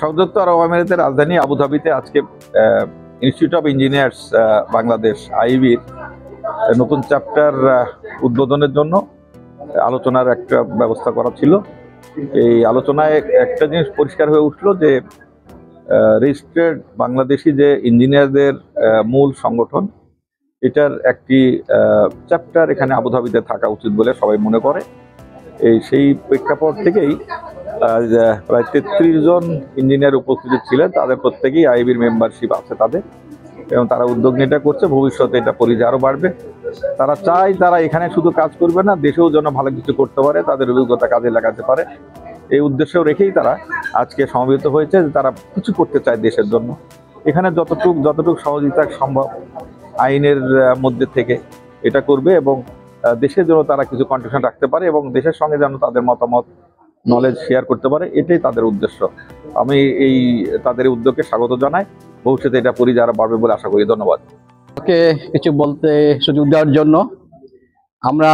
সংযুক্ত আরব আমিরাতের রাজধানী আবুধাবিতে আজকে ইনস্টিটিউট অফ ইঞ্জিনিয়ার্স বাংলাদেশ আইবির নতুন চ্যাপ্টার উদ্বোধনের জন্য আলোচনার একটা ব্যবস্থা করা ছিল। এই আলোচনায় একটা জিনিস পরিষ্কার হয়ে উঠলো যে রেজিস্ট্রেড বাংলাদেশি যে ইঞ্জিনিয়ারদের মূল সংগঠন, এটার একটি চ্যাপ্টার এখানে আবুধাবিতে থাকা উচিত বলে সবাই মনে করে। সেই প্রেক্ষাপট থেকেই প্রায় 33 জন ইঞ্জিনিয়ার উপস্থিত ছিলেন, তাদের প্রত্যেকেই আইবির মেম্বারশিপ আছে তাদের, এবং তারা উদ্যোগ নিয়ে এটা করছে। ভবিষ্যতে এটা পরিধি আরো বাড়বে। তারা চায় তারা এখানে শুধু কাজ করবে না, দেশেও যেন ভালো কিছু করতে পারে, তাদের অভিজ্ঞতা কাজে লাগাতে পারে। এই উদ্দেশ্য রেখেই তারা আজকে সমবেত হয়েছে যে তারা কিছু করতে চায় দেশের জন্য। এখানে যতটুকু সহযোগিতা সম্ভব আইনের মধ্যে থেকে এটা করবে, এবং দেশের জন্য তারা কিছু কন্ট্রিবিউশন রাখতে পারে এবং দেশের সঙ্গে যেন তাদের মতামত নলেজ শেয়ার করতে পারে, এটাই তাদের উদ্দেশ্য। আমি তাদের উদ্যোগকে স্বাগত জানাই। ভবিষ্যতে এটা পরিধি আরো বাড়বে বলে আশা করি। ধন্যবাদ। ওকে কিছু বলতে সুযোগ দেওয়ার জন্য। আমরা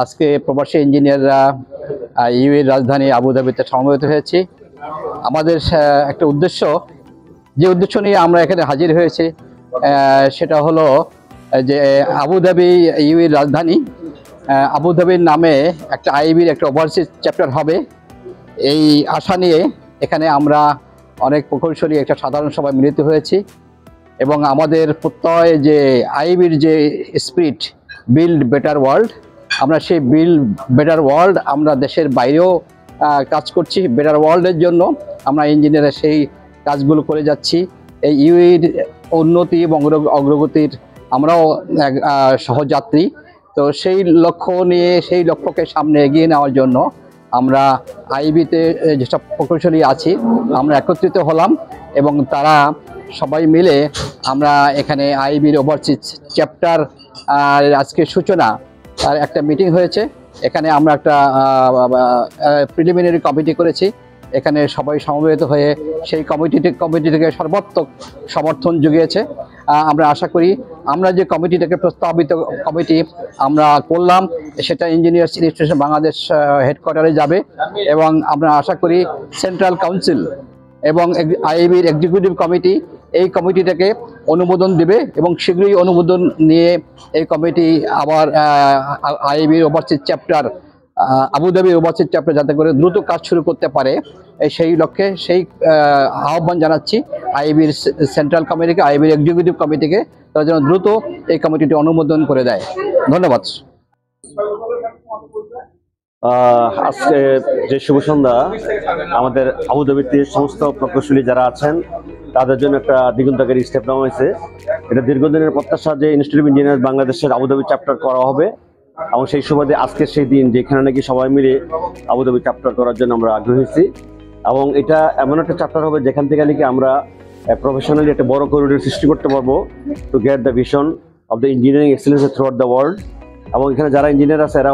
আজকে প্রবাসী ইঞ্জিনিয়াররা ইউএইর রাজধানী আবুধাবিতে সমবেত হয়েছি। আমাদের একটা যে উদ্দেশ্য নিয়ে আমরা এখানে হাজির হয়েছি সেটা হলো যে আবুধাবি ইউএইর রাজধানী আবুধাবির নামে একটা আইবির একটা ওভারসিজ চ্যাপ্টার হবে, এই আশা নিয়ে এখানে আমরা অনেক প্রকৌশলী একটা সাধারণ সভায় মিলিত হয়েছি। এবং আমাদের প্রত্যয় যে আইবির যে স্পিরিট, বিল্ড বেটার ওয়ার্ল্ড, আমরা সেই বিল্ড বেটার ওয়ার্ল্ড আমরা দেশের বাইরেও কাজ করছি। বেটার ওয়ার্ল্ডের জন্য আমরা ইঞ্জিনিয়াররা সেই কাজগুলো করে যাচ্ছি। এই ইউএইর উন্নতি এবং অগ্রগতির আমরাও সহযাত্রী। তো সেই লক্ষ্য নিয়ে সেই লক্ষ্যকে সামনে এগিয়ে নেওয়ার জন্য আমরা আইবিতে যেসব প্রকৌশলী আছি আমরা একত্রিত হলাম, এবং তারা সবাই মিলে আমরা এখানে আইবির ওভারসিজ চ্যাপ্টার আজকে সূচনা আর একটা মিটিং হয়েছে। এখানে আমরা একটা প্রিলিমিনারি কমিটি করেছি। এখানে সবাই সমবেত হয়ে সেই কমিটিটাকে সর্বাত্মক সমর্থন জুগিয়েছে। আমরা আশা করি আমরা যে কমিটিটাকে প্রস্তাবিত কমিটি আমরা করলাম সেটা ইঞ্জিনিয়ার্স ইনস্টিটিউশন বাংলাদেশ হেডকোয়ার্টারে যাবে, এবং আমরা আশা করি সেন্ট্রাল কাউন্সিল এবং আইবির এক্সিকিউটিভ কমিটি এই কমিটিটাকে অনুমোদন দেবে, এবং শীঘ্রই অনুমোদন নিয়ে এই কমিটি আবার আইবির ওভারসিজ চ্যাপ্টার আবুধাবির ওভারসিজ চ্যাপ্টার যাতে করে দ্রুত কাজ শুরু করতে পারে সেই লক্ষ্যে সেই আহ্বান জানাচ্ছি আইবির সেন্ট্রাল কমিটিকে, আইবির এক্সিকিউটিভ কমিটিকে, তারা যেন দ্রুত এই কমিটিটি অনুমোদন করে দেয়। ধন্যবাদ। আজকে যে শুভ সন্ধ্যা, আমাদের আবুধাবিতে সমস্ত প্রকৌশলী যারা আছেন তাদের জন্য একটা দিগন্তকারী স্টেপ নেওয়া হয়েছে। এটা দীর্ঘদিনের প্রত্যাশা যে ইনস্টিটিউট অফ ইঞ্জিনিয়ার বাংলাদেশের আবুধাবি চ্যাপ্টার করা হবে, এবং সেই সুবাদে আজকের সেই দিন যেখানে নাকি সবাই মিলে আবুধাবি চ্যাপ্টার করার জন্য আমরা আগ্রহী হয়েছি। এবং এটা এমন একটা চ্যাপ্টার হবে যেখান থেকে নাকি আমরা প্রফেশনালি একটা বড় করিডোর সৃষ্টি করতে পারবো to get the vision of the engineering excellence through out the world. এবং এখানে যারা ইঞ্জিনিয়ার আছে এরা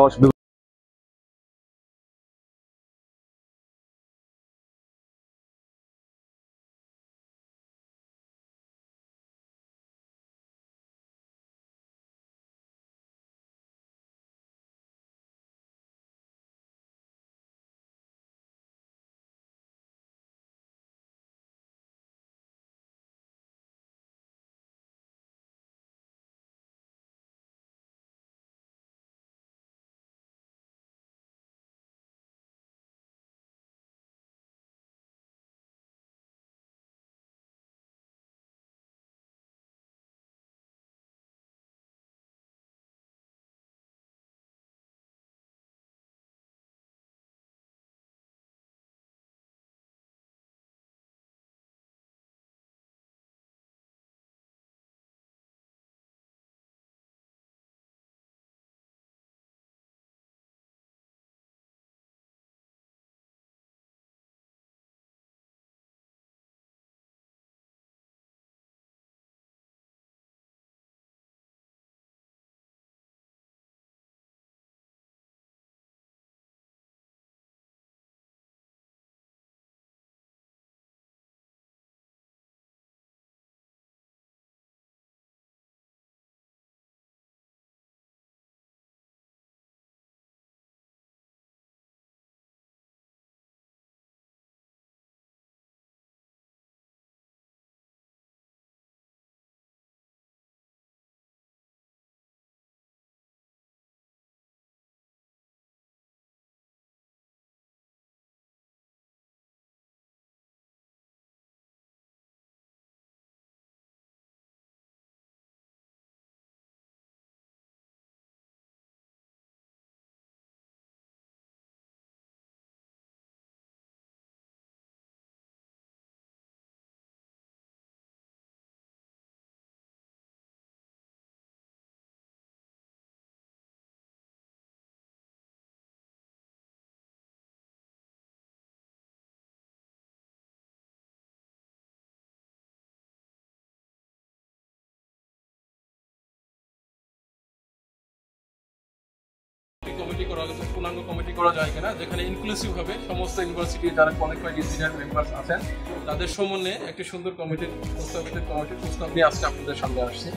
কমিটি করা হয়েছে, পূর্ণাঙ্গ কমিটি করা যায় কিনা, যেখানে ইনক্লুসিভ হবে সমস্ত ইউনিভার্সিটির যারা কোয়ালিফাইড ইঞ্জিনিয়ার মেম্বার্স আছেন তাদের সমন্বয়ে একটি সুন্দর কমিটির প্রস্তাব নিয়ে আজকে আপনাদের সামনে আসছে।